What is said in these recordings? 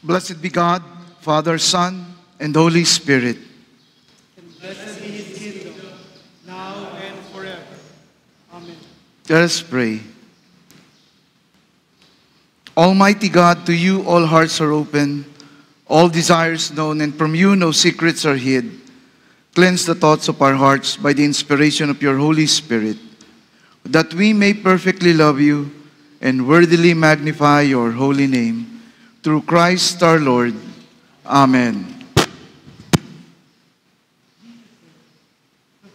Blessed be God, Father, Son, and Holy Spirit. And blessed be his kingdom, now and forever. Amen. Let us pray. Almighty God, to you all hearts are open, all desires known, and from you no secrets are hid. Cleanse the thoughts of our hearts by the inspiration of your Holy Spirit, that we may perfectly love you and worthily magnify your holy name. Through Christ our Lord. Amen. The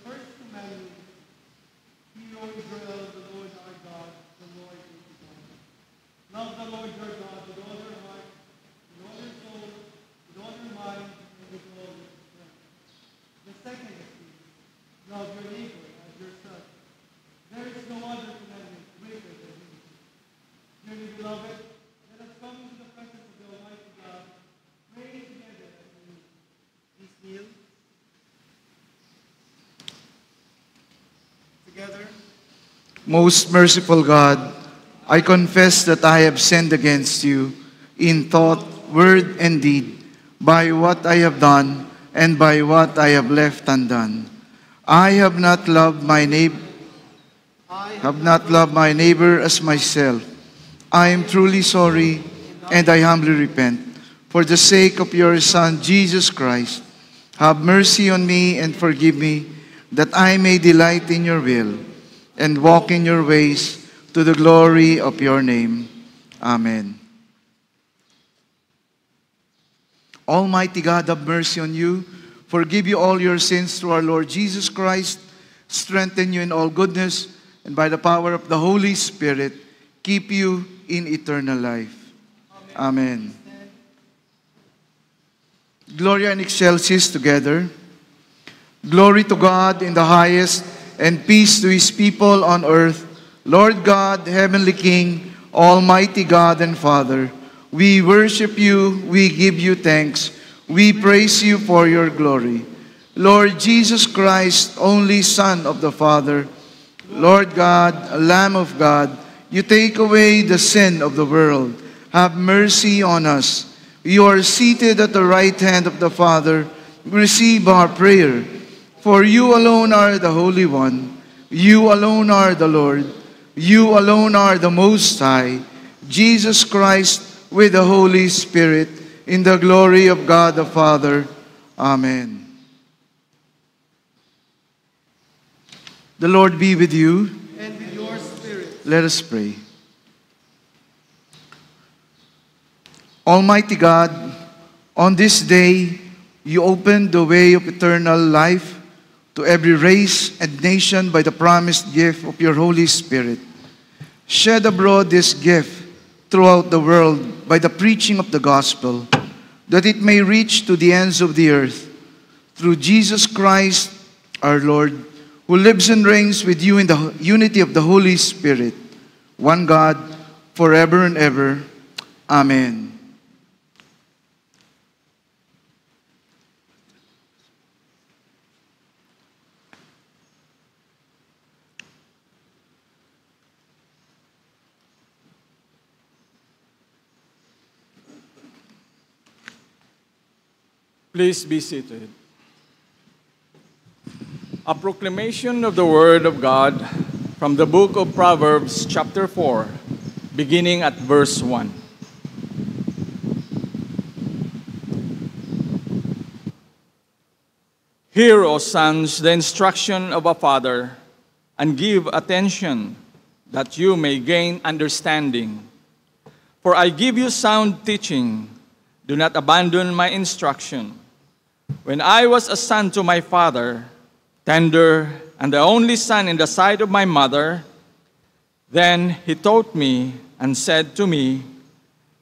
first commandment, hear, O Israel, the Lord our God, the Lord is one. Love the Lord your God with all your heart, with all your soul, with all your mind, and with all your strength. The second is this, love your neighbor as yourself. There is no other commandment greater than these. Dearly beloved, let us come into the presence of the Almighty God, pray together as we please kneel. Together. Most merciful God, I confess that I have sinned against you in thought, word, and deed, by what I have done and by what I have left undone. I have not loved my neighbor as myself. I am truly sorry, and I humbly repent. For the sake of your Son, Jesus Christ, have mercy on me and forgive me, that I may delight in your will and walk in your ways to the glory of your name. Amen. Almighty God, have mercy on you, forgive you all your sins through our Lord Jesus Christ, strengthen you in all goodness, and by the power of the Holy Spirit, keep you in eternal life. Amen. Gloria in excelsis together. Glory to God in the highest, and peace to his people on earth. Lord God, heavenly King, almighty God and Father, we worship you, we give you thanks, we praise you for your glory. Lord Jesus Christ, only Son of the Father, Lord God, Lamb of God, you take away the sin of the world. Have mercy on us. You are seated at the right hand of the Father. Receive our prayer. For you alone are the Holy One. You alone are the Lord. You alone are the Most High. Jesus Christ with the Holy Spirit, in the glory of God the Father. Amen. The Lord be with you. And with your spirit. Let us pray. Almighty God, on this day, you opened the way of eternal life to every race and nation by the promised gift of your Holy Spirit. Shed abroad this gift throughout the world by the preaching of the gospel, that it may reach to the ends of the earth. Through Jesus Christ, our Lord, who lives and reigns with you in the unity of the Holy Spirit, one God, forever and ever. Amen. Please be seated. A proclamation of the Word of God from the book of Proverbs, chapter 4, beginning at verse 1. Hear, O sons, the instruction of a father, and give attention, that you may gain understanding. For I give you sound teaching. Do not abandon my instruction. When I was a son to my father, tender and the only son in the sight of my mother, then he taught me and said to me,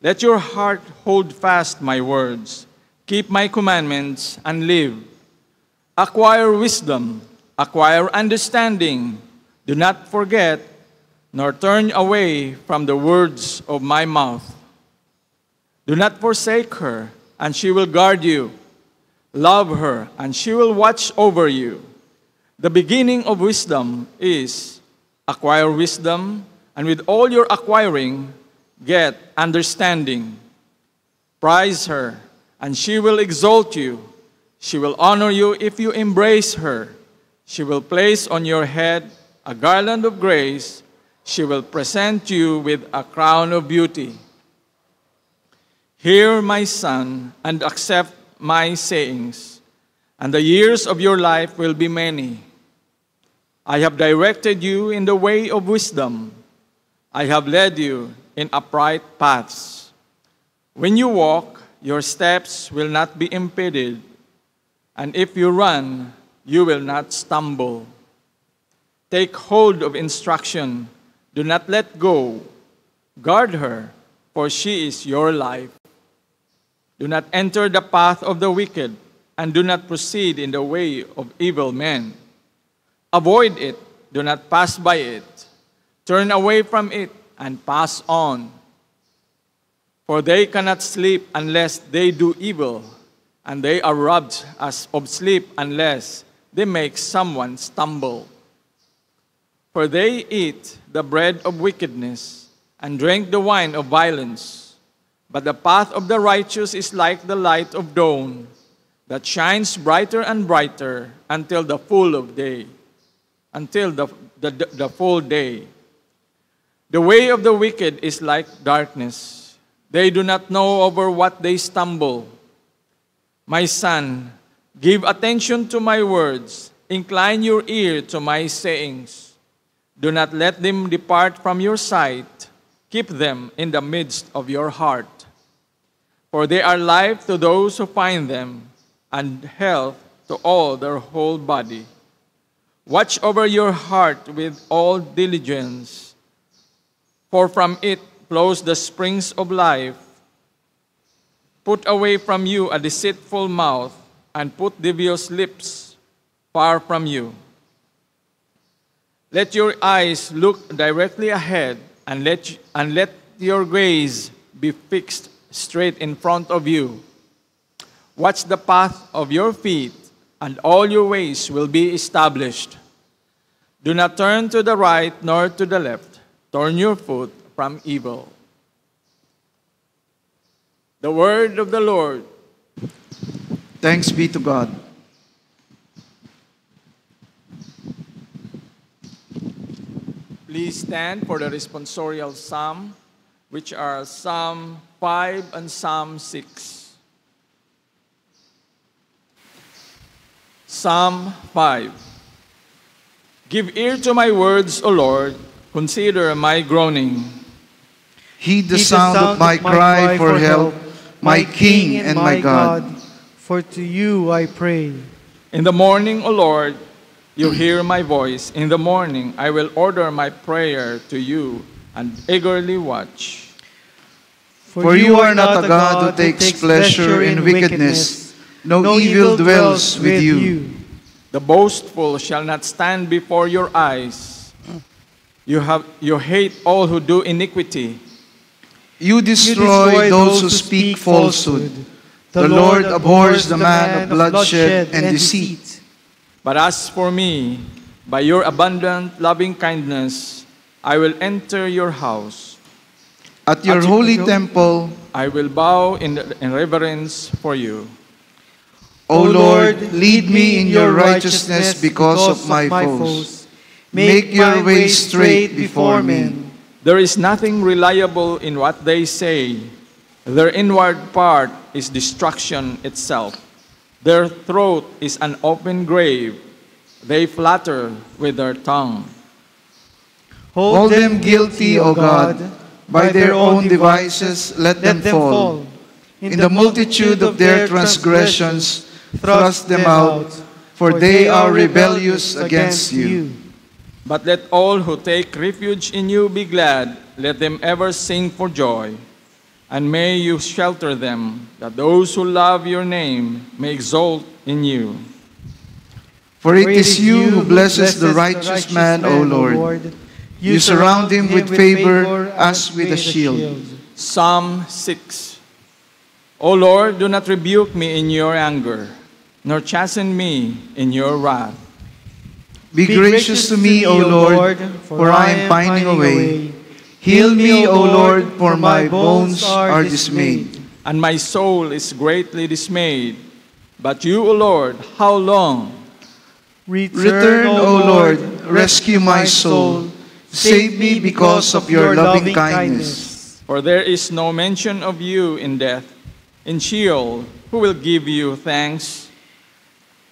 let your heart hold fast my words, keep my commandments and live. Acquire wisdom, acquire understanding. Do not forget, nor turn away from the words of my mouth. Do not forsake her, and she will guard you. Love her, and she will watch over you. The beginning of wisdom is acquire wisdom, and with all your acquiring, get understanding. Prize her, and she will exalt you. She will honor you if you embrace her. She will place on your head a garland of grace. She will present you with a crown of beauty. Hear, my son, and accept my sayings, and the years of your life will be many. I have directed you in the way of wisdom. I have led you in upright paths. When you walk, your steps will not be impeded, and if you run, you will not stumble. Take hold of instruction. Do not let go. Guard her, for she is your life. Do not enter the path of the wicked, and do not proceed in the way of evil men. Avoid it. Do not pass by it. Turn away from it and pass on. For they cannot sleep unless they do evil, and they are robbed as of sleep unless they make someone stumble. For they eat the bread of wickedness and drink the wine of violence. But the path of the righteous is like the light of dawn that shines brighter and brighter until the full day. The full day. The way of the wicked is like darkness. They do not know over what they stumble. My son, give attention to my words. Incline your ear to my sayings. Do not let them depart from your sight. Keep them in the midst of your heart. For they are life to those who find them, and health to all their whole body. Watch over your heart with all diligence, for from it flows the springs of life. Put away from you a deceitful mouth, and put devious lips far from you. Let your eyes look directly ahead, and let your gaze be fixed straight in front of you. Watch the path of your feet, and all your ways will be established. Do not turn to the right nor to the left. Turn your foot from evil. The word of the Lord. Thanks be to God. Please stand for the responsorial psalm, which are Psalm 5 and Psalm 6. Psalm 5. Give ear to my words, O Lord. Consider my groaning. Heed the sound of my cry for help, my King and my God. For to you I pray. In the morning, O Lord, you hear my voice. In the morning, I will order my prayer to you and eagerly watch. For you are not a God who takes pleasure in wickedness. No evil dwells with you. The boastful shall not stand before your eyes. You hate all who do iniquity. You destroy those who speak falsehood. The Lord abhors the man of bloodshed and deceit. But as for me, by your abundant loving kindness, I will enter your house. At your holy temple, I will bow in reverence for you. O Lord, lead me in your righteousness because of my foes. Make your way straight before me. There is nothing reliable in what they say. Their inward part is destruction itself. Their throat is an open grave. They flatter with their tongue. Hold them guilty, O God. By their own devices, let them fall. In the multitude of their transgressions, thrust them out, for they are rebellious against you. But let all who take refuge in you be glad. Let them ever sing for joy. And may you shelter them, that those who love your name may exult in you. For it is you who blesses the righteous man, O Lord. You surround him with favor as with a shield. Psalm 6. O Lord, do not rebuke me in your anger, nor chasten me in your wrath. Be gracious to me, O Lord, for I am pining away. Heal me, O Lord, for my bones are dismayed. and my soul is greatly dismayed. But you, O Lord, how long? Return, O Lord, rescue my soul. Save me because of your loving kindness. For there is no mention of you in death. In Sheol, who will give you thanks?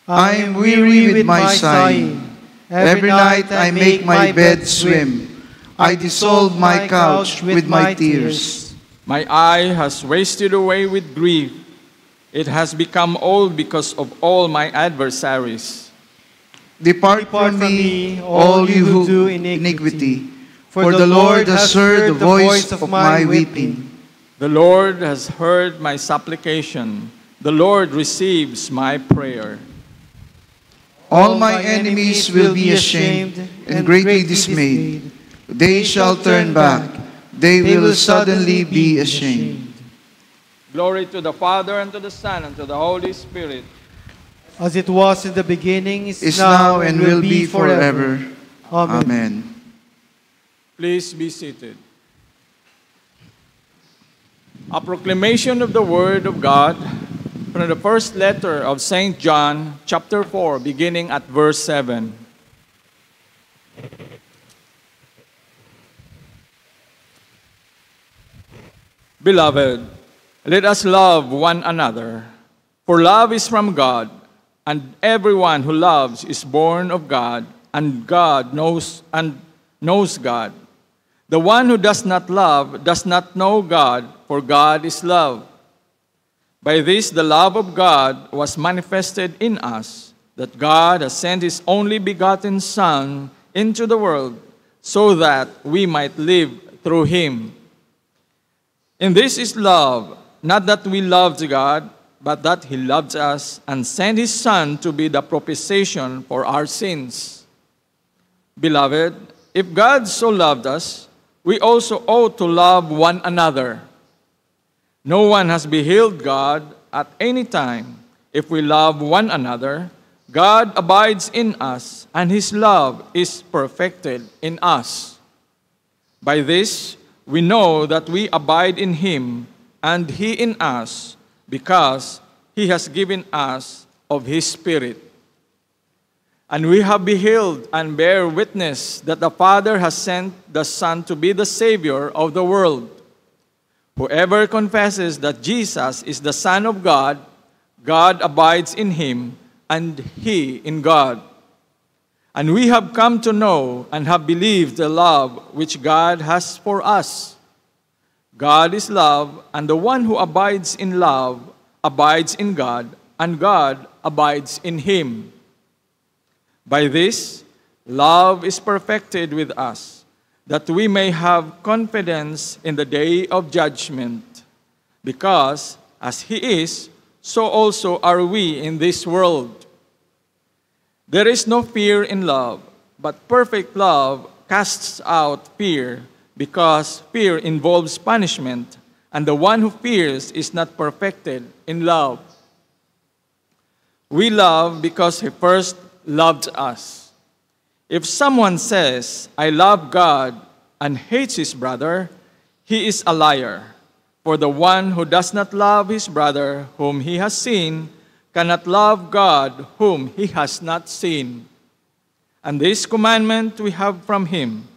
I am weary with my sighing. Every night I make my bed swim. I dissolve my couch with my tears. My eye has wasted away with grief. It has become old because of all my adversaries. Depart from me, all you who do iniquity, for the Lord has heard the voice of my weeping. The Lord has heard my supplication. The Lord receives my prayer. All my enemies will be ashamed and greatly dismayed. They shall turn back. They will suddenly be ashamed. Glory to the Father, and to the Son, and to the Holy Spirit. As it was in the beginning, Is now, and will be forever. Amen. Amen. Please be seated. A proclamation of the Word of God from the first letter of St. John, chapter 4, beginning at verse 7. Beloved, let us love one another, for love is from God, and everyone who loves is born of God, and God knows God. The one who does not love does not know God, for God is love. By this the love of God was manifested in us, that God has sent his only begotten Son into the world, so that we might live through him. And this is love, not that we loved God, but that he loved us and sent his Son to be the propitiation for our sins. Beloved, if God so loved us, we also ought to love one another. No one has beheld God at any time. If we love one another, God abides in us, and his love is perfected in us. By this, we know that we abide in him, and he in us, because he has given us of his Spirit. And we have beheld and bear witness that the Father has sent the Son to be the Savior of the world. Whoever confesses that Jesus is the Son of God, God abides in him, and he in God. And we have come to know and have believed the love which God has for us. God is love, and the one who abides in love abides in God, and God abides in him. By this, love is perfected with us, that we may have confidence in the day of judgment. Because, as he is, so also are we in this world. There is no fear in love, but perfect love casts out fear, because fear involves punishment, and the one who fears is not perfected in love. We love because he first loved us. If someone says, I love God, and hates his brother, he is a liar. For the one who does not love his brother whom he has seen cannot love God whom he has not seen. And this commandment we have from him,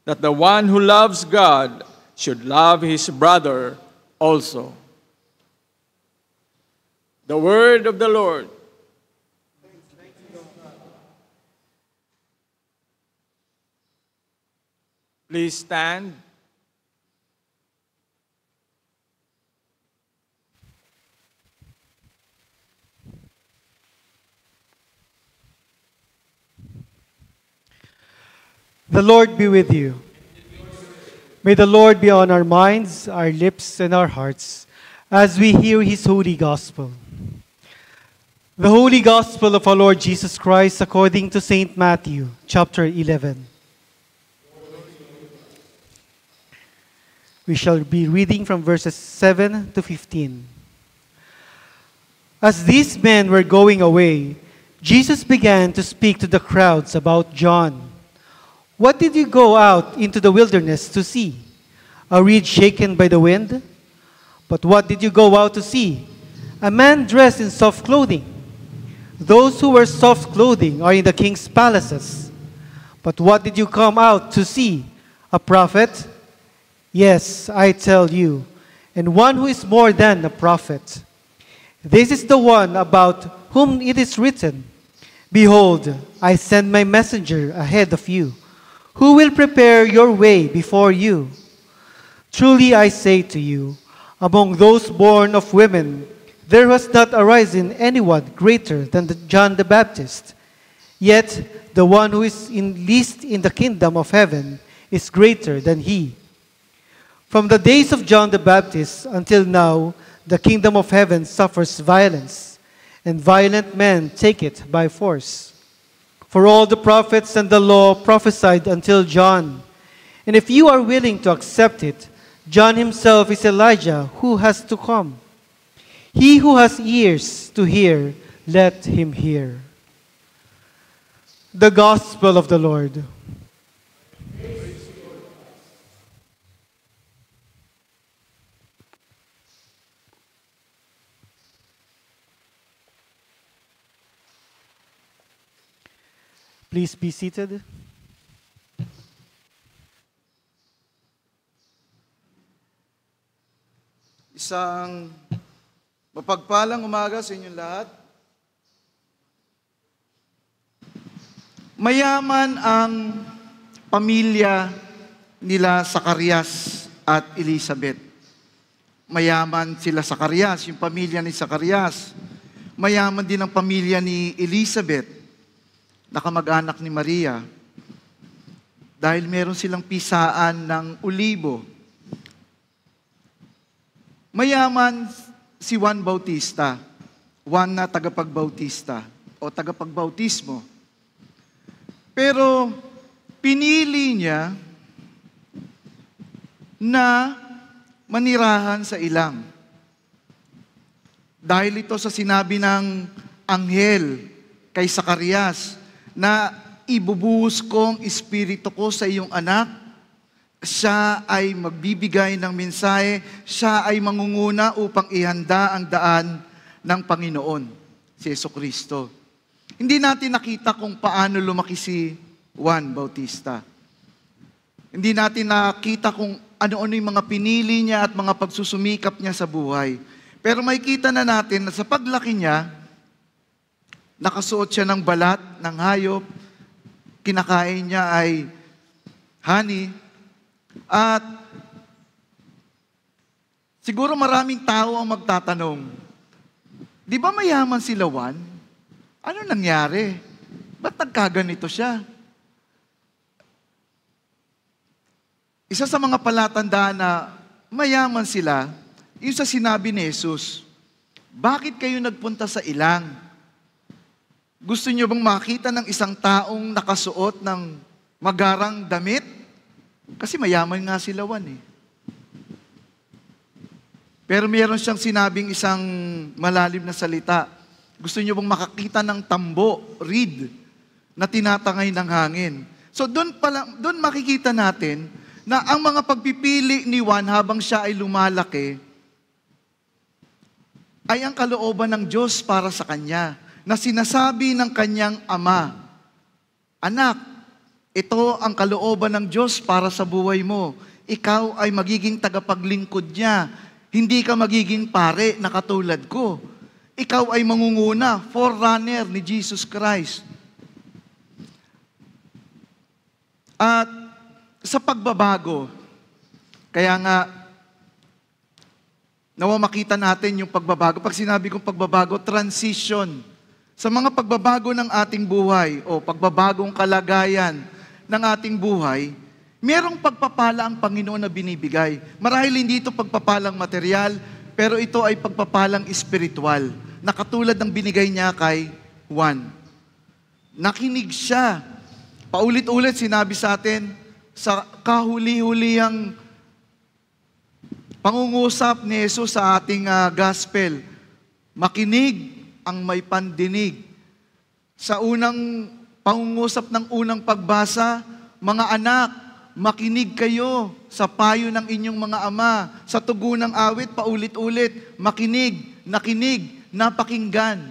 that the one who loves God should love his brother also. The word of the Lord. Please stand. The Lord be with you. May the Lord be on our minds, our lips, and our hearts as we hear his holy gospel. The Holy Gospel of our Lord Jesus Christ according to St. Matthew, chapter 11. We shall be reading from verses 7 to 15. As these men were going away, Jesus began to speak to the crowds about John. What did you go out into the wilderness to see? A reed shaken by the wind? But what did you go out to see? A man dressed in soft clothing. Those who wear soft clothing are in the king's palaces. But what did you come out to see? A prophet? Yes, I tell you, and one who is more than a prophet. This is the one about whom it is written, Behold, I send my messenger ahead of you, who will prepare your way before you. Truly I say to you, among those born of women, there has not arisen anyone greater than John the Baptist. Yet the one who is least in the kingdom of heaven is greater than he. From the days of John the Baptist until now, the kingdom of heaven suffers violence, and violent men take it by force. For all the prophets and the law prophesied until John. And if you are willing to accept it, John himself is Elijah who has to come. He who has ears to hear, let him hear. The Gospel of the Lord. Please be seated. Isang mapagpalang umaga sa inyong lahat. Mayaman ang pamilya nila Zacarias at Elizabeth. Mayaman sila Zacarias, yung pamilya ni Zacarias. Mayaman din ang pamilya ni Elizabeth, nakamag-anak ni Maria. Dahil meron silang pisaan ng olibo. Mayaman si Juan Bautista, Juan na tagapagbautista o tagapagbautismo. Pero pinili niya na manirahan sa ilang. Dahil ito sa sinabi ng anghel kay Zacarias na ibubuhos kong espiritu ko sa iyong anak, siya ay magbibigay ng mensahe, siya ay mangunguna upang ihanda ang daan ng Panginoon, si Jesucristo. Hindi natin nakita kung paano lumaki si Juan Bautista. Hindi natin nakita kung ano-ano yung mga pinili niya at mga pagsusumikap niya sa buhay. Pero makikita na natin na sa paglaki niya, nakasuot siya ng balat, ng hayop, kinakain niya ay honey, at siguro maraming tao ang magtatanong, di ba mayaman sila Juan? Ano nangyari? Ba't nagkaganito siya? Isa sa mga palatandaan na mayaman sila, yung sa sinabi ni Jesus, bakit kayo nagpunta sa ilang? Gusto niyo bang makita ng isang taong nakasuot ng magarang damit? Kasi mayaman nga sila Juan eh. Pero meron siyang sinabing isang malalim na salita. Gusto niyo bang makakita ng tambo, reed, na tinatangay ng hangin? So doon makikita natin na ang mga pagpipili ni Juan habang siya ay lumalaki ay ang kalooban ng Diyos para sa kanya, na sinasabi ng kanyang ama, anak, ito ang kalooban ng Diyos para sa buhay mo. Ikaw ay magiging tagapaglingkod niya. Hindi ka magiging pare na katulad ko. Ikaw ay mangunguna, forerunner ni Jesus Christ. At sa pagbabago, kaya nga, nawa makita natin yung pagbabago. Pag sinabi kong pagbabago, transition. Sa mga pagbabago ng ating buhay o pagbabagong kalagayan ng ating buhay, merong pagpapala ang Panginoon na binibigay. Marahil hindi ito pagpapalang material, pero ito ay pagpapalang espiritual, na katulad ng binigay niya kay Juan. Nakinig siya. Paulit-ulit sinabi sa atin, sa kahuli-hulihang pangungusap ni Jesus sa ating gospel, makinig ang may pandinig. Sa unang pangungusap ng unang pagbasa, mga anak, makinig kayo sa payo ng inyong mga ama, sa tugunang awit, paulit-ulit, makinig, nakinig, napakinggan.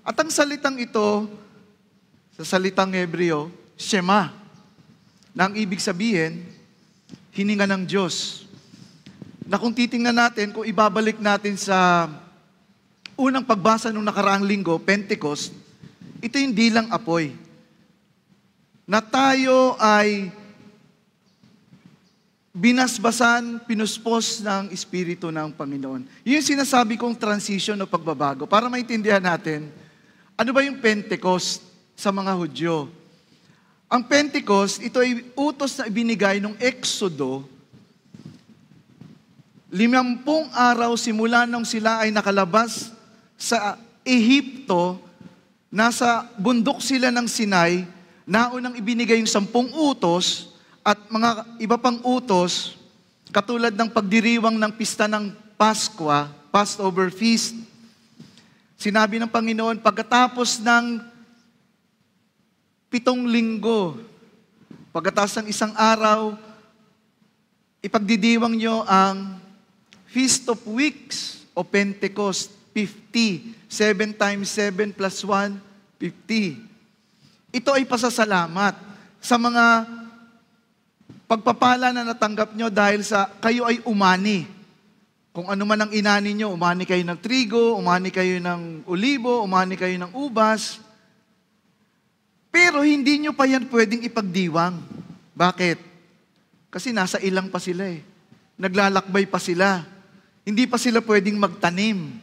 At ang salitang ito, sa salitang Hebreo, Shema, na ang ibig sabihin, hininga ng Diyos. Na kung titingnan natin, kung ibabalik natin sa unang pagbasa nung nakaraang linggo, Pentecost, ito yung dilang apoy. Na tayo ay binasbasan, pinuspos ng Espiritu ng Panginoon. Yun yung sinasabi kong transition o pagbabago. Para maintindihan natin, ano ba yung Pentecost sa mga Hudyo? Ang Pentecost, ito ay utos na ibinigay ng Exodo. 50 araw simula nung sila ay nakalabas sa Ehipto, nasa bundok sila ng Sinai, naunang ibinigay yung 10 utos at mga iba pang utos, katulad ng pagdiriwang ng pista ng Paskwa, Passover Feast. Sinabi ng Panginoon, pagkatapos ng 7 linggo, pagkatapos ng 1 araw, ipagdidiwang nyo ang Feast of Weeks o Pentecost, 50. 7 times 7 plus 1, 50. Ito ay pasasalamat sa mga pagpapala na natanggap nyo dahil sa kayo ay umani. Kung ano man ang inani nyo, umani kayo ng trigo, umani kayo ng olibo, umani kayo ng ubas. Pero hindi nyo pa yan pwedeng ipagdiwang. Bakit? Kasi nasa ilang pa sila eh. Naglalakbay pa sila. Hindi pa sila pwedeng magtanim.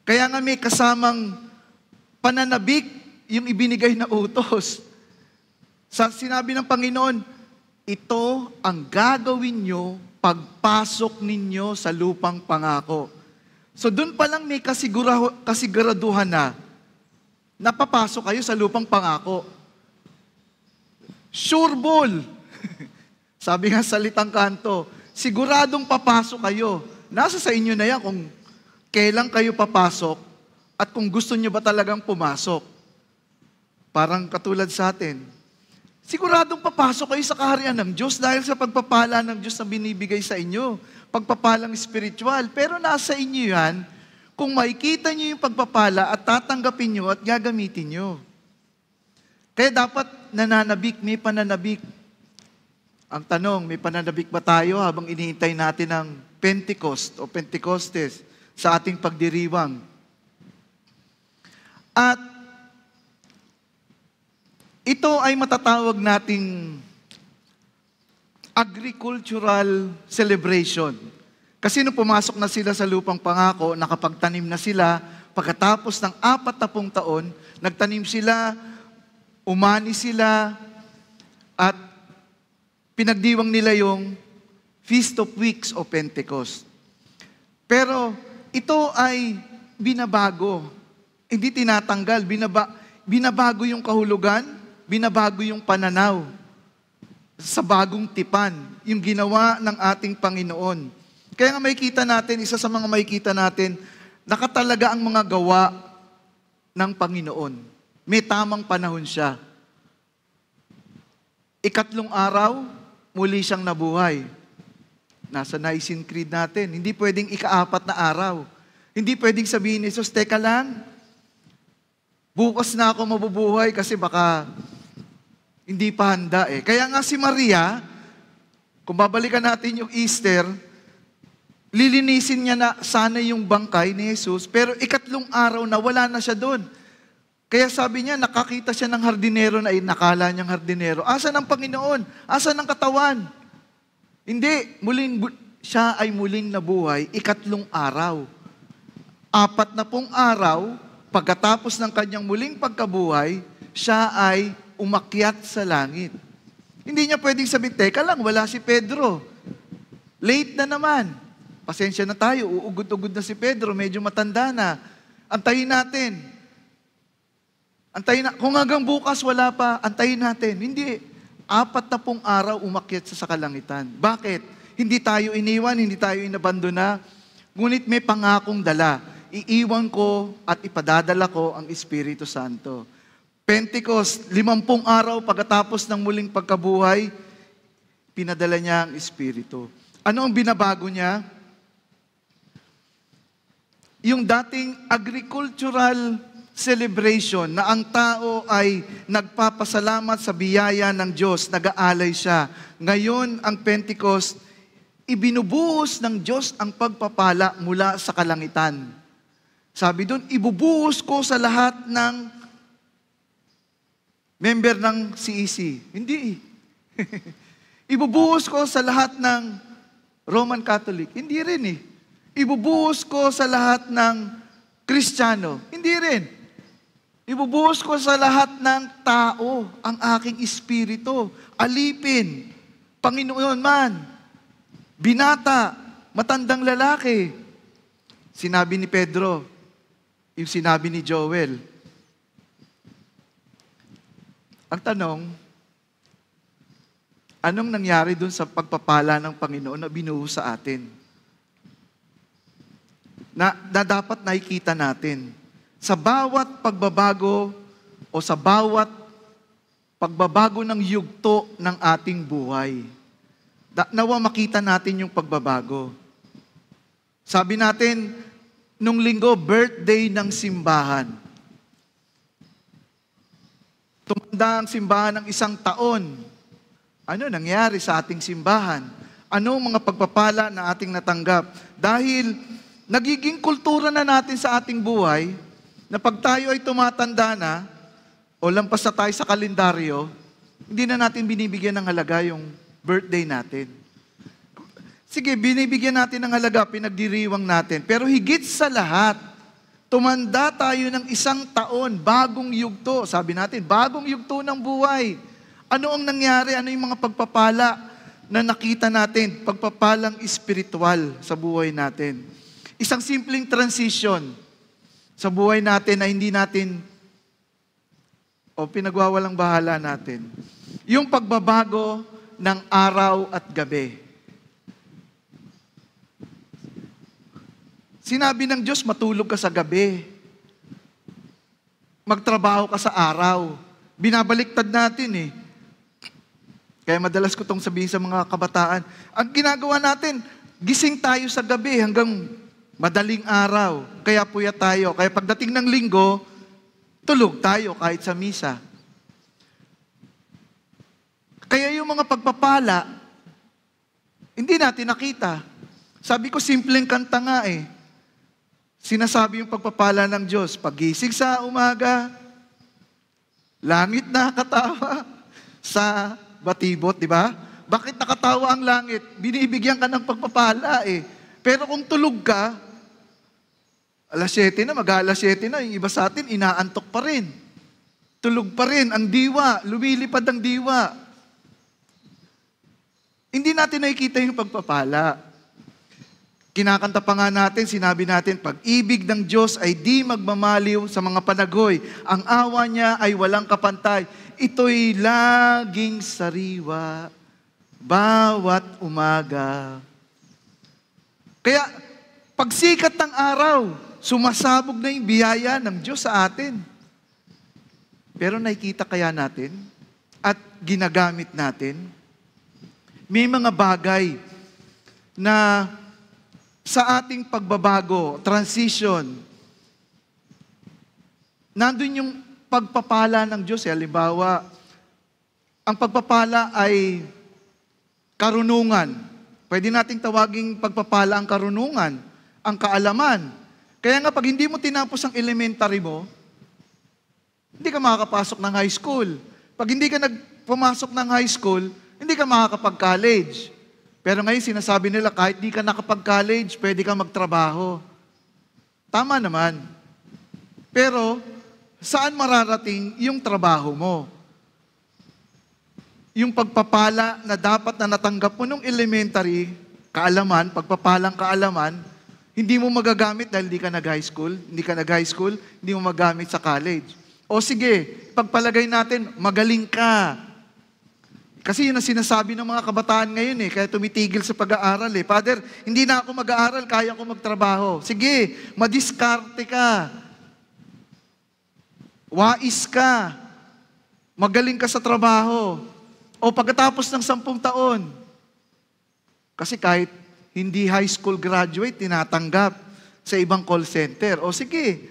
Kaya nga may kasamang pananabik yung ibinigay na utos. Sinabi ng Panginoon, ito ang gagawin nyo pagpasok ninyo sa lupang pangako. So doon pa lang may kasiguraduhan na napapasok kayo sa lupang pangako. Sure ball. Sabi nga sa salitang kanto, siguradong papasok kayo. Nasa sa inyo na yan kung kailan kayo papasok at kung gusto nyo ba talagang pumasok. Parang katulad sa atin, siguradong papasok kayo sa kaharian ng Diyos dahil sa pagpapala ng Diyos na binibigay sa inyo. Pagpapalang spiritual. Pero nasa inyo yan kung makikita nyo yung pagpapala at tatanggapin nyo at gagamitin nyo. Kaya dapat nananabik, may pananabik. Ang tanong, may pananabik ba tayo habang inihintay natin ang Pentecost o Pentecostes sa ating pagdiriwang? At ito ay matatawag nating agricultural celebration. Kasi nung pumasok na sila sa lupang pangako, nakapagtanim na sila, pagkatapos ng 40 taon, nagtanim sila, umani sila, at pinagdiwang nila yung Feast of Weeks o Pentecost. Pero ito ay binabago. Hindi tinatanggal, binabago yung kahulugan, binabago yung pananaw sa bagong tipan, yung ginawa ng ating Panginoon. Kaya nga makikita natin, isa sa mga makikita natin, nakatalaga ang mga gawa ng Panginoon. May tamang panahon siya. 3 araw, muli siyang nabuhay. Nasa Nicene Creed natin, hindi pwedeng 4 na araw. Hindi pwedeng sabihin ni Jesus, teka lang, bukas na ako mabubuhay kasi baka hindi pa handa eh. Kaya nga si Maria, kung babalikan natin yung Easter, lilinisin niya na sana yung bangkay ni Jesus, pero 3 araw na wala na siya doon. Kaya sabi niya, nakakita siya ng hardinero na nakala niyang hardinero. Asan ang Panginoon? Asan ang katawan? Hindi, siya ay muling nabuhay 3 araw. 40 araw, pagkatapos ng kanyang muling pagkabuhay, siya ay umakyat sa langit. Hindi niya pwedeng sabihin, teka lang, wala si Pedro. Late na naman. Pasensya na tayo, uugod-ugod na si Pedro, medyo matanda na. Antayin natin. Kung hanggang bukas wala pa, antayin natin. Hindi. 40 araw umakyat sa kalangitan. Bakit? Hindi tayo iniwan, hindi tayo inabandona. Ngunit may pangakong dala. Iiwan ko at ipadadala ko ang Espiritu Santo. Pentecost, 50 araw pagkatapos ng muling pagkabuhay, pinadala niya ang Espiritu. Ano ang binabago niya? Yung dating agricultural celebration na ang tao ay nagpapasalamat sa biyaya ng Diyos, nag-aalay siya. Ngayon, ang Pentecost, ibinubuhos ng Diyos ang pagpapala mula sa kalangitan. Sabi doon, ibubuhos ko sa lahat ng member ng CEC. Hindi. Ibubuhos ko sa lahat ng Roman Catholic. Hindi rin eh. Ibubuhos ko sa lahat ng Kristiyano. Hindi rin. Ibubuhos ko sa lahat ng tao ang aking espiritu. Alipin, Panginoon man, binata, matandang lalaki. Sinabi ni Pedro, yung sinabi ni Joel. Ang tanong, anong nangyari dun sa pagpapala ng Panginoon na binuhos sa atin? Na dapat nakikita natin. Sa bawat pagbabago o sa bawat pagbabago ng yugto ng ating buhay, nawa makita natin yung pagbabago. Sabi natin, nung linggo, birthday ng simbahan. Tumanda ang simbahan ng 1 taon. Ano nangyari sa ating simbahan? Ano mga pagpapala na ating natanggap? Dahil nagiging kultura na natin sa ating buhay, na pag tayo ay tumatanda na, o lampas na tayo sa kalendaryo, hindi na natin binibigyan ng halaga yung birthday natin. Sige, binibigyan natin ng halaga, pinagdiriwang natin. Pero higit sa lahat, tumanda tayo ng 1 taon, bagong yugto. Sabi natin, bagong yugto ng buhay. Ano ang nangyari? Ano yung mga pagpapala na nakita natin? Pagpapalang espiritual sa buhay natin. Isang simpleng transition sa buhay natin na hindi natin o pinagwawalang bahala natin. Yung pagbabago ng araw at gabi. Sinabi ng Diyos, matulog ka sa gabi. Magtrabaho ka sa araw. Binabaliktad natin eh. Kaya madalas ko itong sabihin sa mga kabataan, ang ginagawa natin, gising tayo sa gabi hanggang madaling araw. Kaya puyat tayo. Kaya pagdating ng linggo, tulog tayo kahit sa misa. Kaya yung mga pagpapala, hindi natin nakita. Sabi ko, simpleng kanta nga eh. Sinasabi yung pagpapala ng Diyos, paggising sa umaga, langit nakatawa sa batibot, di ba? Bakit nakatawa ang langit? Binibigyan ka ng pagpapala eh. Pero kung tulog ka, alas 7 na, mag-alas 7 na, yung iba sa atin, inaantok pa rin. Tulog pa rin, ang diwa, lumilipad ang diwa. Hindi natin nakikita yung pagpapala. Kinakanta pa nga natin, sinabi natin, pag-ibig ng Diyos ay di magmamaliw sa mga panagoy. Ang awa niya ay walang kapantay. Ito'y laging sariwa, bawat umaga. Kaya, pagsikat ng araw, sumasabog na yung biyaya ng Diyos sa atin. Pero nakikita kaya natin at ginagamit natin? May mga bagay na sa ating pagbabago, transition, nandun yung pagpapala ng Diyos. Halimbawa, ang pagpapala ay karunungan. Pwede nating tawaging pagpapala ang karunungan, ang kaalaman. Kaya nga, pag hindi mo tinapos ang elementary mo, hindi ka makakapasok ng high school. Pag hindi ka pumasok ng high school, hindi ka makakapag-college. Pero ngayon, sinasabi nila, kahit di ka nakapag-college, pwede ka magtrabaho. Tama naman. Pero, saan mararating yung trabaho mo? Yung pagpapala na dapat na natanggap mo nung elementary, kaalaman, pagpapalang kaalaman, hindi mo magagamit dahil hindi ka nag-high school, hindi mo magamit sa college. O sige, pagpalagay natin, magaling ka. Kasi yun ang sinasabi ng mga kabataan ngayon eh, kaya tumitigil sa pag-aaral eh. Father, hindi na ako mag-aaral, kaya ko magtrabaho. Sige, madiskarte ka. Wais ka. Magaling ka sa trabaho. O pagkatapos ng 10 taon, Kasi kahit hindi high school graduate, tinatanggap sa ibang call center. O sige,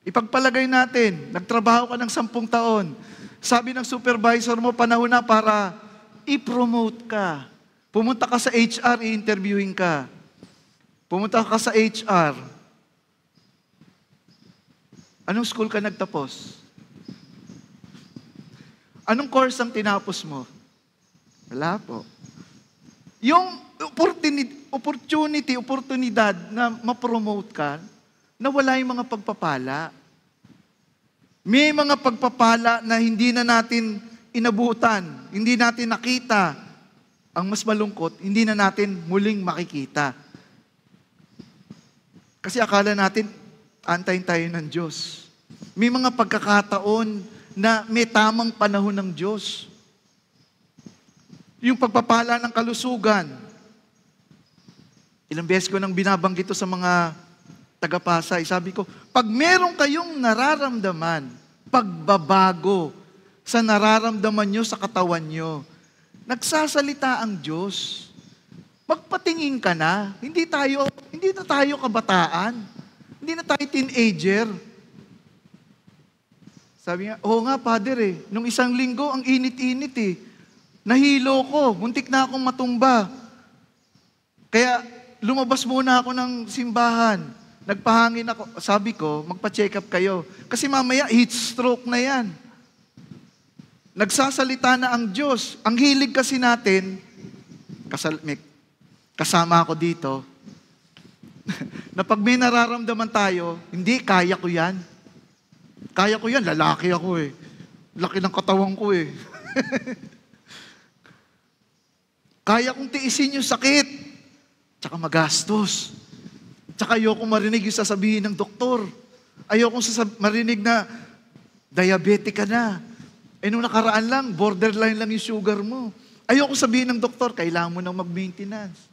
ipagpalagay natin, nagtrabaho ka ng 10 taon. Sabi ng supervisor mo, panahon na para i-promote ka. Pumunta ka sa HR, i-interviewin ka. Pumunta ka sa HR. Anong school ka nagtapos? Anong course ang tinapos mo? Wala po. Yung oportunidad na ma-promote ka, na wala yung mga pagpapala. May mga pagpapala na hindi na natin inabutan, hindi natin nakita. Ang mas malungkot, hindi na natin muling makikita. Kasi akala natin, antayin tayo ng Diyos. May mga pagkakataon na may tamang panahon ng Diyos. Yung pagpapala ng kalusugan. Ilang beses ko nang binabanggit ito sa mga taga-Pasay. Sabi ko, pag meron kayong nararamdaman, pagbabago sa nararamdaman nyo sa katawan nyo, nagsasalita ang Diyos. Magpatingin ka na. Hindi na tayo kabataan. Hindi na tayo teenager. Sabi nga, oo nga, Father nung 1 linggo, ang init-init Nahilo ko, muntik na akong matumba. Kaya lumabas muna ako ng simbahan. Nagpahangin ako. Sabi ko, magpa-check up kayo. Kasi mamaya, heat stroke na yan. Nagsasalita na ang Diyos. Ang hilig kasi natin, kasama ako dito, na pag may nararamdaman tayo, hindi, kaya ko yan. Kaya ko yan, lalaki ako Laki ng katawan ko Kaya kong tiisin yung sakit. Tsaka magastos. Tsaka ayokong marinig yung sasabihin ng doktor. Ayokong marinig na diabetic ka na. Nung nakaraan lang, borderline lang yung sugar mo. Ayokong sabihin ng doktor, kailangan mo nang mag-maintenance.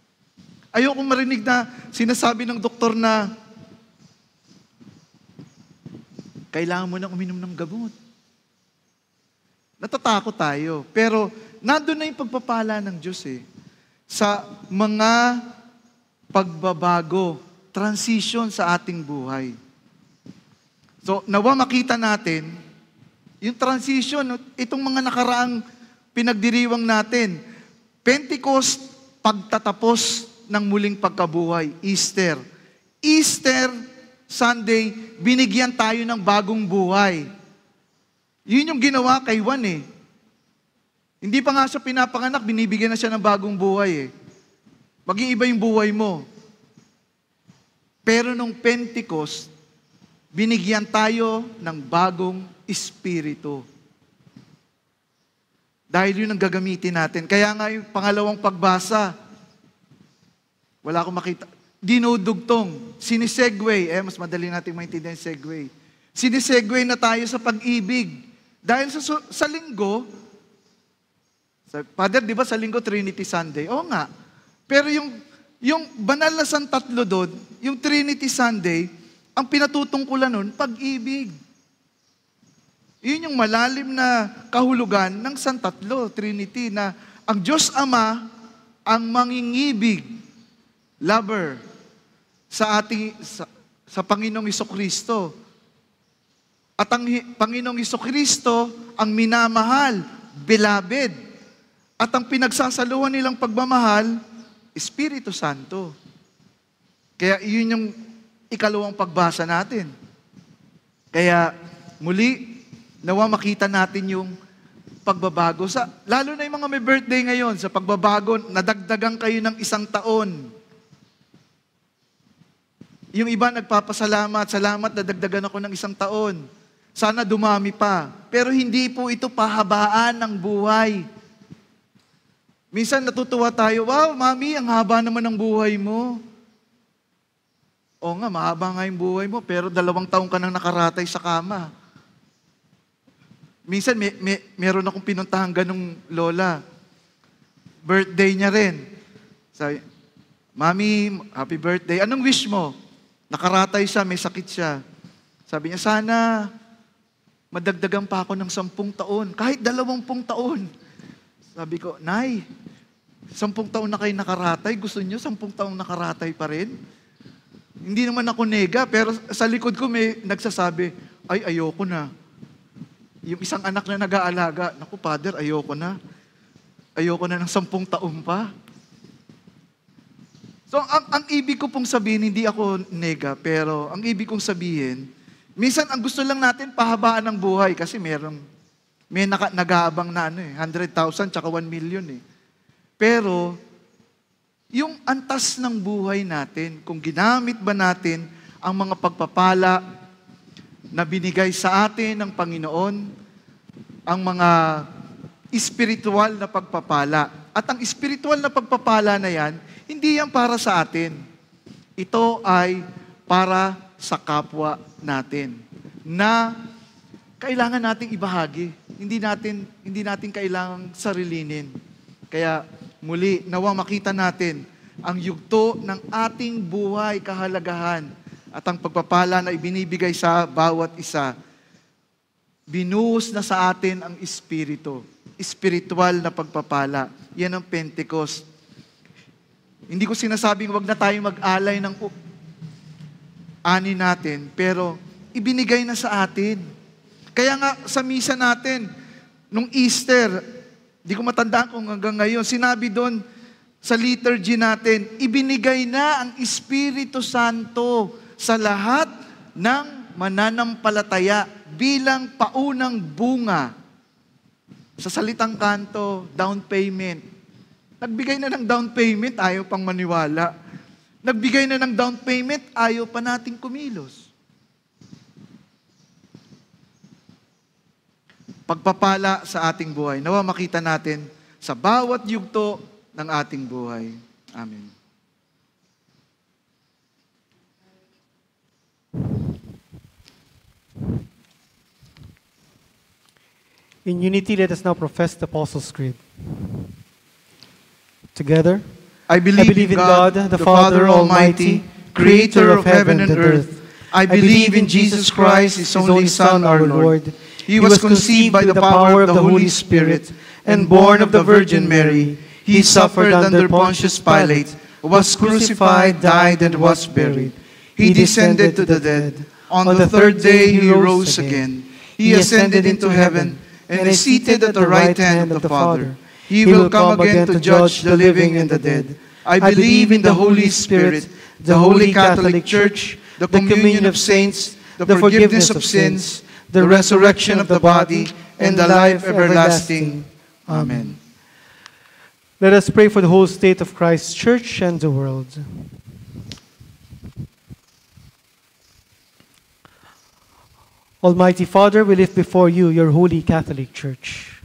Ayokong marinig na sinasabi ng doktor na kailangan mo nang uminom ng gamot. Natatakot tayo. Pero nandun na yung pagpapala ng Diyos sa mga pagbabago, transition sa ating buhay. So, nawa makita natin, yung transition, itong mga nakaraang pinagdiriwang natin, Pentecost, pagtatapos ng muling pagkabuhay, Easter. Easter Sunday, binigyan tayo ng bagong buhay. Yun yung ginawa kay Juan Hindi pa nga siya pinapanganak, binibigyan na siya ng bagong buhay Mag-iiba yung buhay mo. Pero nung Pentecost, binigyan tayo ng bagong espiritu. Dahil yun ang gagamitin natin. Kaya nga yung pangalawang pagbasa, wala akong makita. Dinudugtong, sinisegue, mas madali natin maintindihan yung segue. Sinisegue na tayo sa pag-ibig. Dahil sa linggo, Father, di ba sa linggo Trinity Sunday? Oo nga. Pero yung banal na Santatlo doon, yung Trinity Sunday, ang pinatutungkulan nun, pag-ibig. Yun yung malalim na kahulugan ng Santatlo, Trinity, na ang Diyos Ama, ang mangingibig, lover, sa Panginoong Hesukristo. At ang Panginoong Hesukristo, ang minamahal, beloved. At ang pinagsasaluhan nilang pagmamahal, Espiritu Santo. Kaya yun yung ikalawang pagbasa natin. Kaya muli, nawa makita natin yung pagbabago. Lalo na yung mga may birthday ngayon, sa pagbabago, nadagdagan kayo ng 1 taon. Yung iba nagpapasalamat, salamat, nadagdagan ako ng 1 taon. Sana dumami pa. Pero hindi po ito pahabaan ng buhay. Minsan natutuwa tayo, wow, mami, ang haba naman ng buhay mo. Oo nga, mahaba nga yung buhay mo, pero 2 taon ka nang nakaratay sa kama. Minsan, meron akong pinuntahan ganong lola. Birthday niya rin. Sabi, mami, happy birthday. Anong wish mo? Nakaratay siya, may sakit siya. Sabi niya, sana madagdagan pa ako ng 10 taon, kahit 20 taon. Sabi ko, Nay, 10 taon na kayo nakaratay, gusto nyo 10 taon nakaratay pa rin? Hindi naman ako nega, pero sa likod ko may nagsasabi, ay, ayoko na. Yung isang anak na nag-aalaga, naku, Father, ayoko na. Ayoko na ng 10 taon pa. So, ang ibig ko pong sabihin, hindi ako nega, pero ang ibig kong sabihin, minsan ang gusto lang natin, pahabaan ng buhay, kasi may nag-aabang na 100,000 tsaka 1 million eh. Pero, yung antas ng buhay natin, kung ginamit ba natin ang mga pagpapala na binigay sa atin ng Panginoon, ang mga espiritual na pagpapala. At ang espiritual na pagpapala na yan, hindi yan para sa atin. Ito ay para sa kapwa natin na kailangan nating ibahagi. Hindi natin kailangang sarilinin. Kaya muli, nawa makita natin ang yugto ng ating buhay kahalagahan at ang pagpapala na ibinibigay sa bawat isa. Binuhos na sa atin ang Espiritu. Espiritual na pagpapala. Yan ang Pentecost. Hindi ko sinasabing wag na tayo mag-alay ng ani natin, pero ibinigay na sa atin. Kaya nga sa misa natin, nung Easter, di ko matandaan kung hanggang ngayon, sinabi doon sa liturgy natin, ibinigay na ang Espiritu Santo sa lahat ng mananampalataya bilang paunang bunga. Sa salitang kanto, down payment. Nagbigay na ng down payment, ayaw pang maniwala. Nagbigay na ng down payment, ayaw pa nating kumilos. Pagpapala sa ating buhay. Nawa makita natin sa bawat yugto ng ating buhay. Amen. In unity, let us now profess the Apostles' Creed. Together, I believe in God, the Father Almighty, creator of heaven and earth. I believe in Jesus Christ, His only Son, our Lord. He was conceived by the power of the Holy Spirit and born of the Virgin Mary. He suffered under Pontius Pilate, was crucified, died, and was buried. He descended to the dead. On the third day He rose again. He ascended into heaven and is seated at the right hand of the Father. He will come again to judge the living and the dead. I believe in the Holy Spirit, the Holy Catholic Church, the communion of saints, the forgiveness of sins, the resurrection of the body, and the life everlasting. Amen. Let us pray for the whole state of Christ's Church and the world. Almighty Father, we lift before you your holy Catholic Church.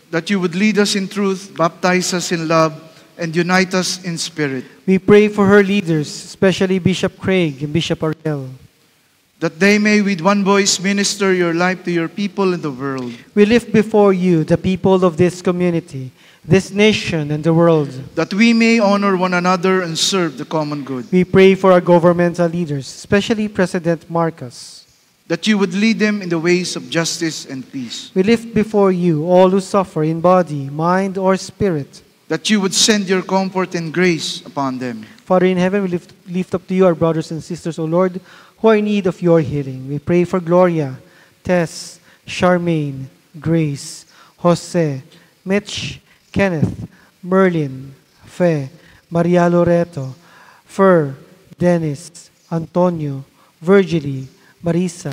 That you would lead us in truth, baptize us in love, and unite us in spirit. We pray for her leaders, especially Bishop Craig and Bishop Ariel. That they may with one voice minister your life to your people in the world. We lift before you the people of this community, this nation, and the world. That we may honor one another and serve the common good. We pray for our governmental leaders, especially President Marcos. That you would lead them in the ways of justice and peace. We lift before you all who suffer in body, mind, or spirit. That you would send your comfort and grace upon them. Father in heaven, we lift up to you our brothers and sisters, O Lord, who are in need of your healing. We pray for Gloria, Tess, Charmaine, Grace, Jose, Mitch, Kenneth, Merlin, Fe, Maria Loreto, Fer, Dennis, Antonio, Virgily, Marisa,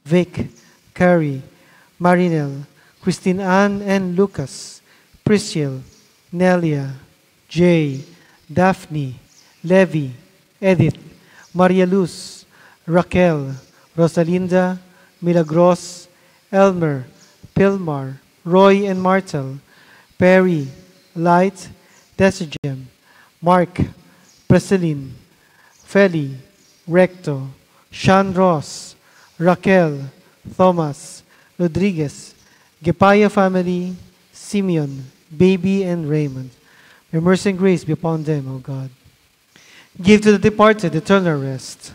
Vic, Carrie, Marinel, Christine Ann and Lucas, Priscil, Nelia, Jay, Daphne, Levi, Edith, Maria Luz, Raquel, Rosalinda, Milagros, Elmer, Pilmar, Roy and Martel, Perry, Light, Desijem, Mark, Preseline, Feli, Recto, Sean Ross, Raquel, Thomas, Rodriguez, Gepaya family, Simeon, Baby, and Raymond. May mercy and grace be upon them, O God. Give to the departed eternal rest.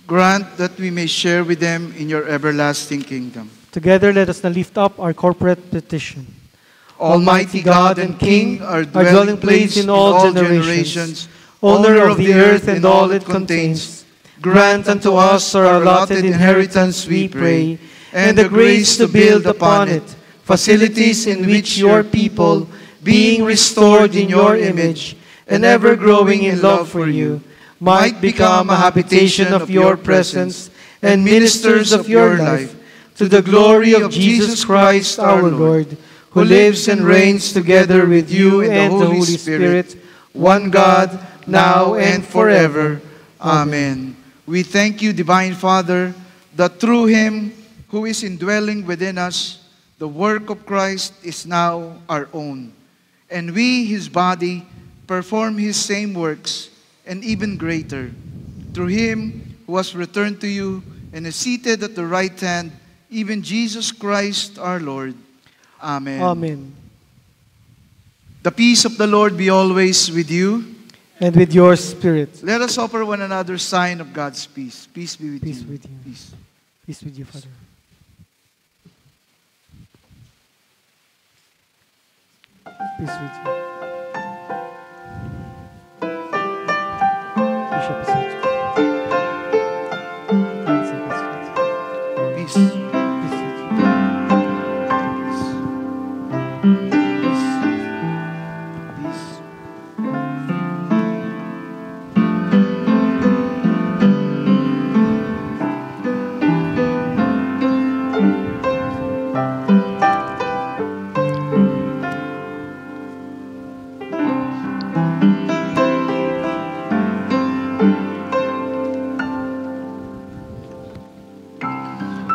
Grant that we may share with them in your everlasting kingdom. Together, let us now lift up our corporate petition. Almighty God and King, our dwelling place in all generations, owner of the earth and all it contains, grant unto us our allotted inheritance, we pray, and the grace to build upon it facilities in which your people, being restored in your image and ever growing in love for you, might become a habitation of your presence and ministers of your life, to the glory of Jesus Christ our Lord, who lives and reigns together with you and the Holy Spirit, one God, now and forever. Amen. We thank you, Divine Father, that through Him who is indwelling within us, the work of Christ is now our own. And we, His body, perform His same works, and even greater, through Him who has returned to you and is seated at the right hand, even Jesus Christ our Lord. Amen. Amen. The peace of the Lord be always with you. And with your spirit. Let us offer one another sign of God's peace. Peace be with Peace you. with you. Peace. Peace with you, Father. Peace with you. Bishop is with you. Peace. Peace with you.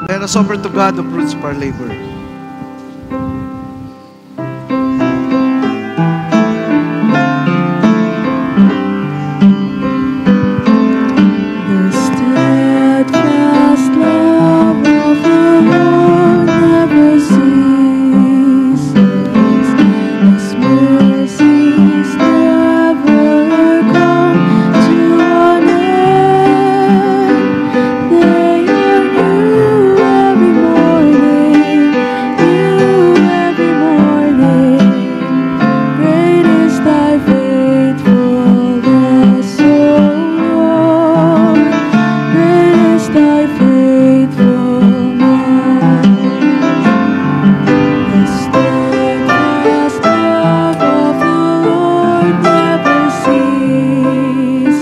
Let us offer to God the fruits of our labor. The steadfast love of the Lord never ceases. His mercies never come to an end. They are new every morning, new every morning. Great is thy faithfulness, O Lord. Great is thy faithfulness. The steadfast love of the Lord never ceases.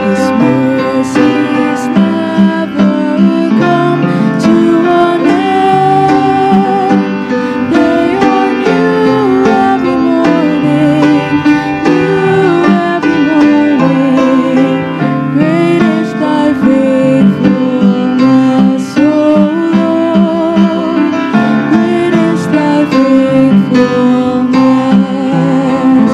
His mercies never come to an end. They are new every morning, new every morning. Great is thy faithfulness, O Lord. Great is thy faithfulness.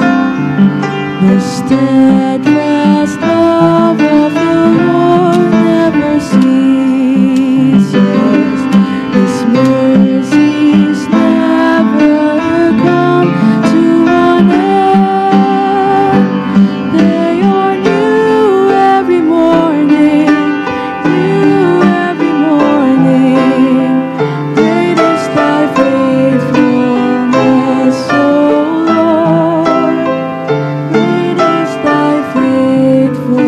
The steadfast love of the Lord never ceases. His mercies never come to an end. They are new every morning, new every morning. Great is thy faithfulness, O Lord. Great is thy faithfulness.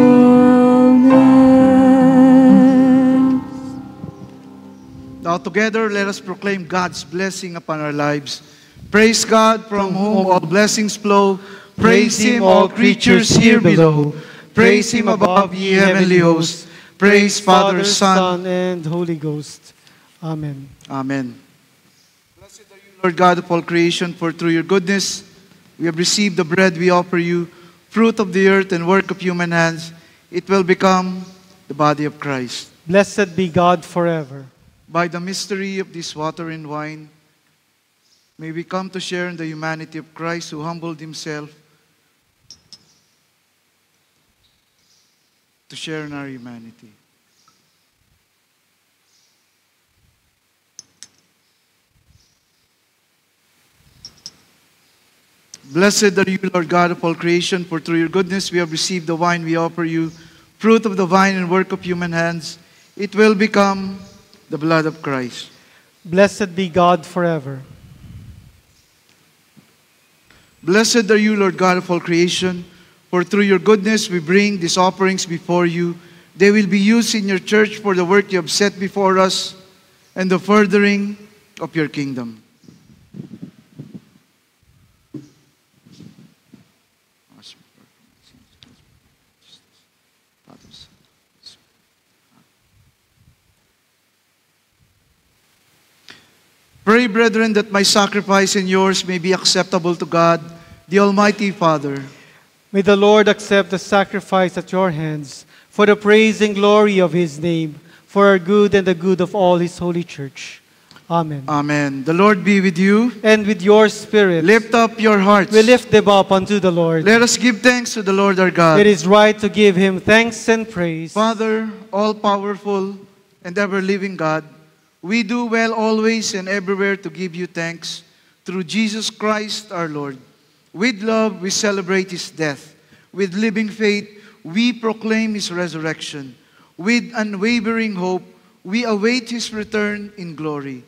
Now together, let us proclaim God's blessing upon our lives. Praise God, from whom all blessings flow. Praise Him, all creatures here below. Praise Him above, ye heavenly hosts. Praise Father, Son. and Holy Ghost. Amen. Amen. Blessed are you, Lord God of all creation, for through your goodness we have received the bread we offer you, fruit of the earth and work of human hands. It will become the body of Christ. Blessed be God forever. By the mystery of this water and wine, may we come to share in the humanity of Christ, who humbled himself to share in our humanity. Blessed are you, Lord God of all creation, for through your goodness we have received the wine we offer you, fruit of the vine and work of human hands. It will become the blood of Christ. Blessed be God forever. Blessed are you, Lord God of all creation, for through your goodness we bring these offerings before you. They will be used in your church for the work you have set before us and the furthering of your kingdom. Pray, brethren, that my sacrifice and yours may be acceptable to God, the Almighty Father. May the Lord accept the sacrifice at your hands for the praise and glory of his name, for our good and the good of all his holy church. Amen. Amen. The Lord be with you. And with your spirit, Lift up your hearts. we lift them up unto the Lord. Let us give thanks to the Lord our God. It is right to give him thanks and praise. Father, all-powerful and ever-living God, we do well always and everywhere to give you thanks through Jesus Christ our Lord. With love, we celebrate his death. With living faith, we proclaim his resurrection. With unwavering hope, we await his return in glory.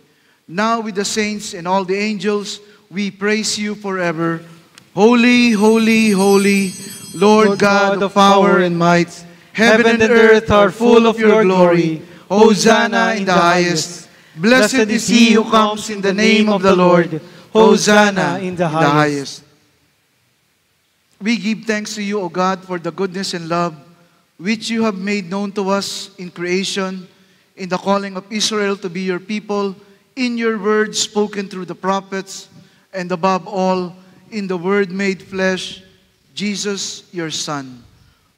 Now with the saints and all the angels, we praise you forever. Holy, holy, holy, Lord God of power and might. Heaven and earth are full of your glory. Hosanna in the highest. Blessed is he who comes in the name of the Lord. Hosanna in the highest. We give thanks to you, O God, for the goodness and love which you have made known to us in creation, in the calling of Israel to be your people, in your word spoken through the prophets, and above all, in the Word made flesh, Jesus, your Son.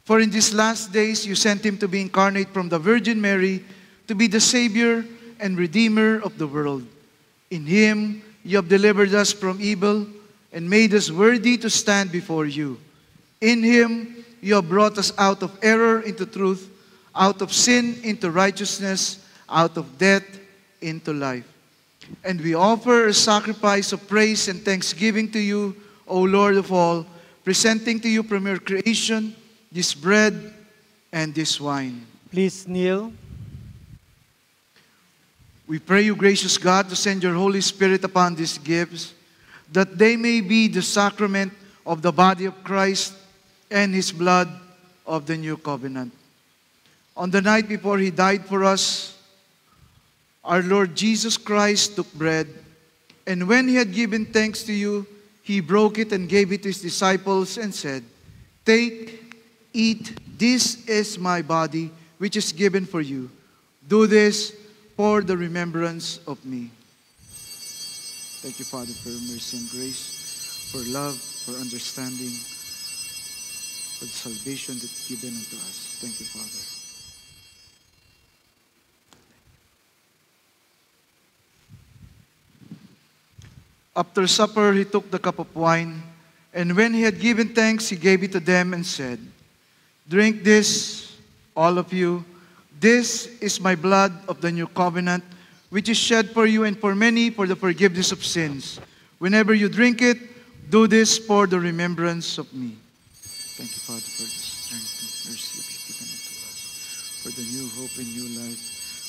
For in these last days you sent him to be incarnate from the Virgin Mary, to be the Savior and Redeemer of the world. In him you have delivered us from evil and made us worthy to stand before you. In him you have brought us out of error into truth, out of sin into righteousness, out of death into life. And we offer a sacrifice of praise and thanksgiving to you, O Lord of all, presenting to you from your creation this bread and this wine. Please kneel. We pray you, gracious God, to send your Holy Spirit upon these gifts, that they may be the sacrament of the body of Christ and his blood of the new covenant. On the night before he died for us, our Lord Jesus Christ took bread, and when he had given thanks to you, he broke it and gave it to his disciples and said, "Take, eat, this is my body, which is given for you. Do this for the remembrance of me." Thank you, Father, for mercy and grace, for love, for understanding, for the salvation that you've given unto us. Thank you, Father. After supper, he took the cup of wine, and when he had given thanks, he gave it to them and said, "Drink this, all of you. This is my blood of the new covenant, which is shed for you and for many for the forgiveness of sins. Whenever you drink it, do this for the remembrance of me." Thank you, Father, for the strength and mercy you've given unto us, for the new hope and new life,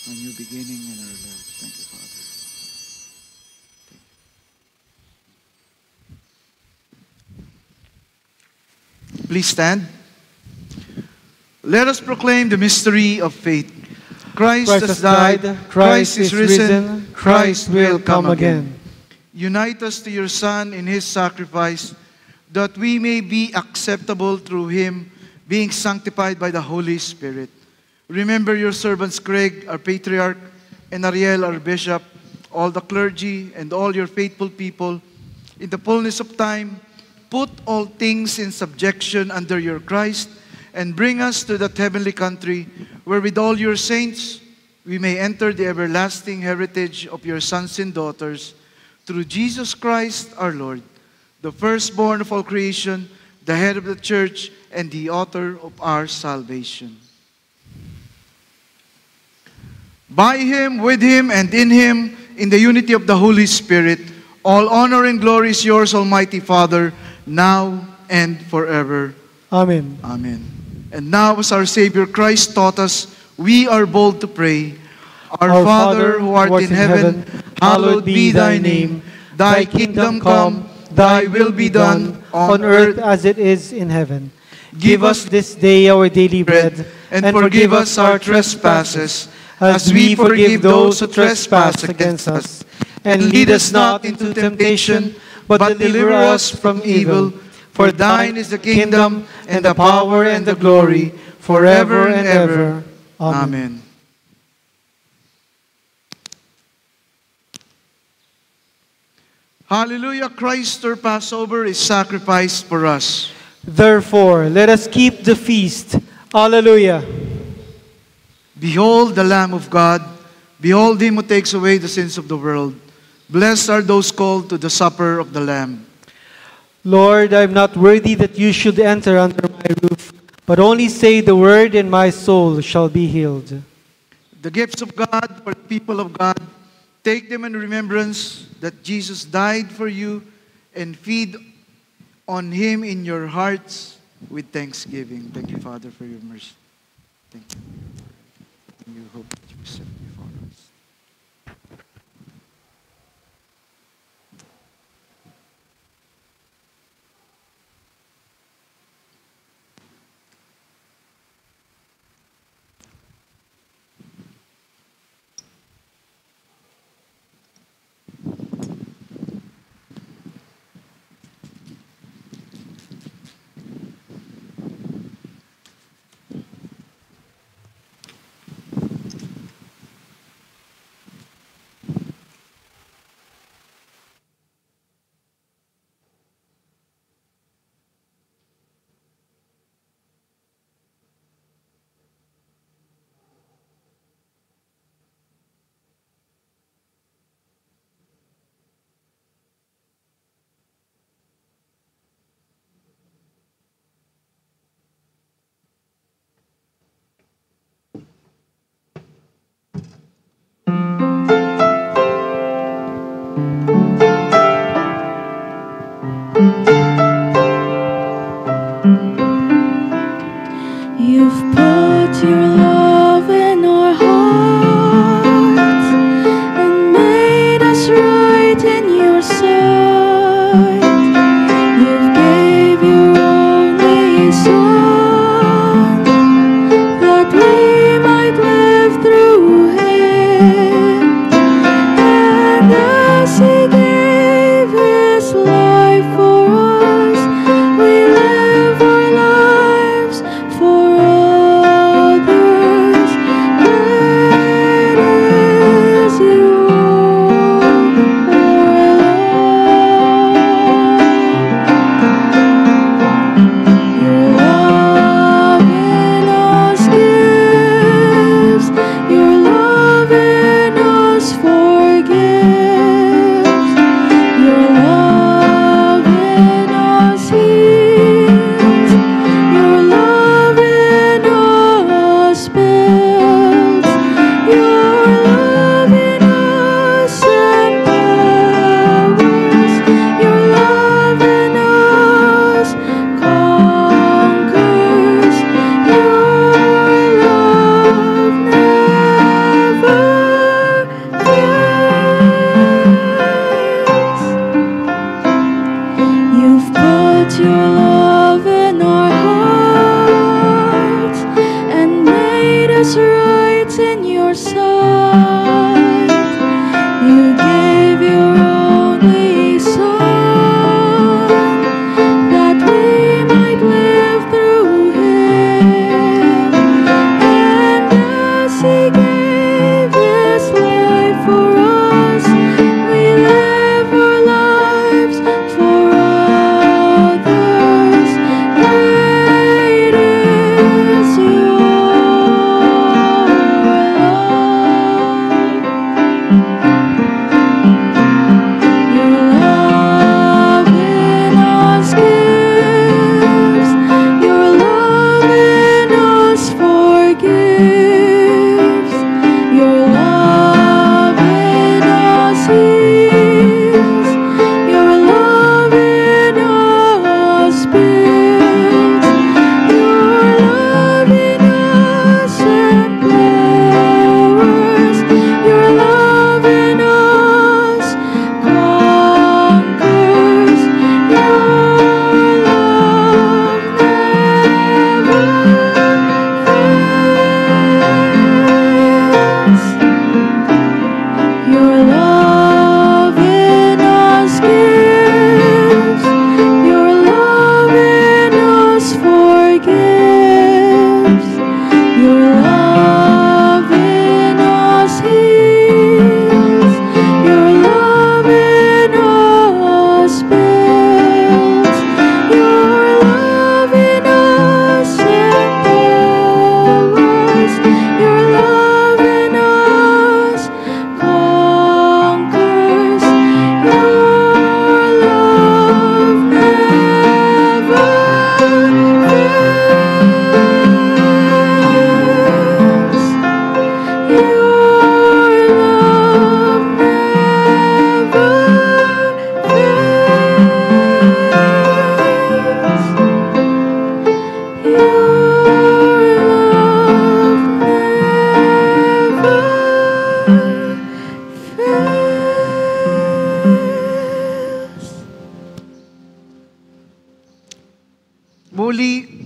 a new beginning in our lives. Thank you, Father. Please stand. Let us proclaim the mystery of faith. Christ has died, Christ is risen, Christ will come again. Unite us to your Son in his sacrifice, that we may be acceptable through him, being sanctified by the Holy Spirit. Remember your servants Craig, our patriarch, and Ariel, our bishop, all the clergy, and all your faithful people. In the fullness of time, put all things in subjection under your Christ, and bring us to that heavenly country, where with all your saints we may enter the everlasting heritage of your sons and daughters, through Jesus Christ our Lord, the firstborn of all creation, the head of the church, and the author of our salvation. By him, with him, and in him, in the unity of the Holy Spirit, all honor and glory is yours, Almighty Father, now and forever. Amen. Amen. And now, as our Savior Christ taught us, we are bold to pray. Our Father, who art in heaven, hallowed be thy name. Thy kingdom come, Thy will be done on earth as it is in heaven. Give us this day our daily bread, and forgive us our trespasses, as we forgive those who trespass against us. And lead us not into temptation, but deliver us from evil. For thine is the kingdom, and the power, and the glory, forever and ever. Amen. Hallelujah, Christ our Passover is sacrificed for us. Therefore, let us keep the feast. Alleluia. Behold the Lamb of God. Behold him who takes away the sins of the world. Blessed are those called to the supper of the Lamb. Lord, I am not worthy that you should enter under my roof, but only say the word and my soul shall be healed. The gifts of God for the people of God, take them in remembrance that Jesus died for you, and feed on him in your hearts with thanksgiving. Thank you, Father, for your mercy. Thank you. And you hope that you set before us.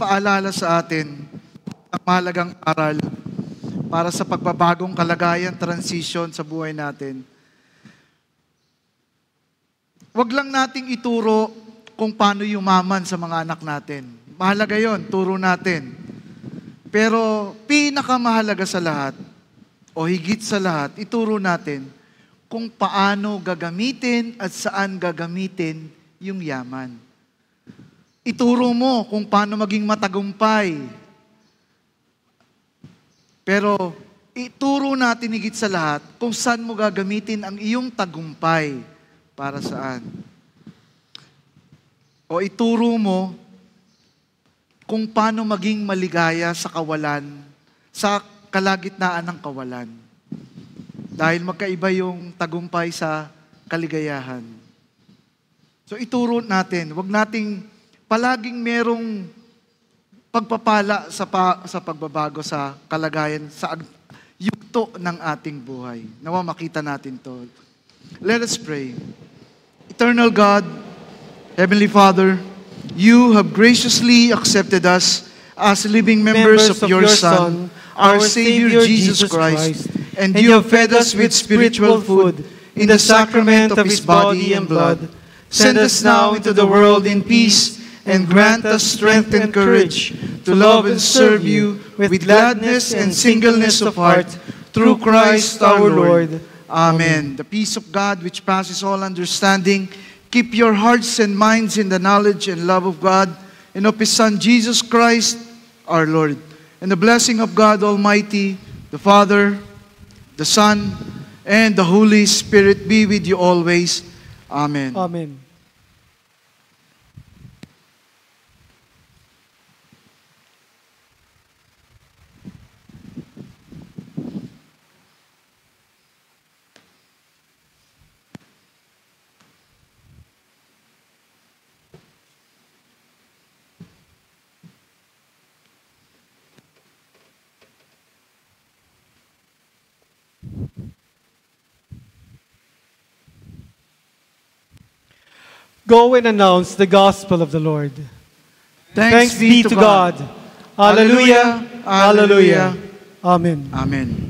paalala sa atin ang mahalagang aral para sa pagbabagong kalagayan, transition sa buhay natin. Huwag lang nating ituro kung paano yumaman sa mga anak natin. Mahalaga yon, turo natin. Pero pinakamahalaga sa lahat, o higit sa lahat, ituro natin kung paano gagamitin at saan gagamitin yung yaman. Ituro mo kung paano maging matagumpay. Pero ituro natin higit sa lahat kung saan mo gagamitin ang iyong tagumpay. Para saan? O ituro mo kung paano maging maligaya sa kawalan, sa kalagitnaan ng kawalan. Dahil magkaiba yung tagumpay sa kaligayahan. So ituro natin, wag nating palaging merong pagpapala sa pagbabago sa kalagayan, sa yugto ng ating buhay. Nawa makita natin to. Let us pray. Eternal God, Heavenly Father, you have graciously accepted us as living members of your Son, our Savior Jesus Christ, and you have fed us with spiritual food in the sacrament of His body and blood. Send us now into the world in peace and grant us strength and courage to love and serve you with gladness and singleness of heart through Christ our Lord. Amen. The peace of God which passes all understanding, keep your hearts and minds in the knowledge and love of God and of His Son Jesus Christ our Lord. And the blessing of God Almighty, the Father, the Son, and the Holy Spirit be with you always. Amen. Amen. Go and announce the gospel of the Lord. Thanks be to God. Hallelujah. Hallelujah. Amen. Amen.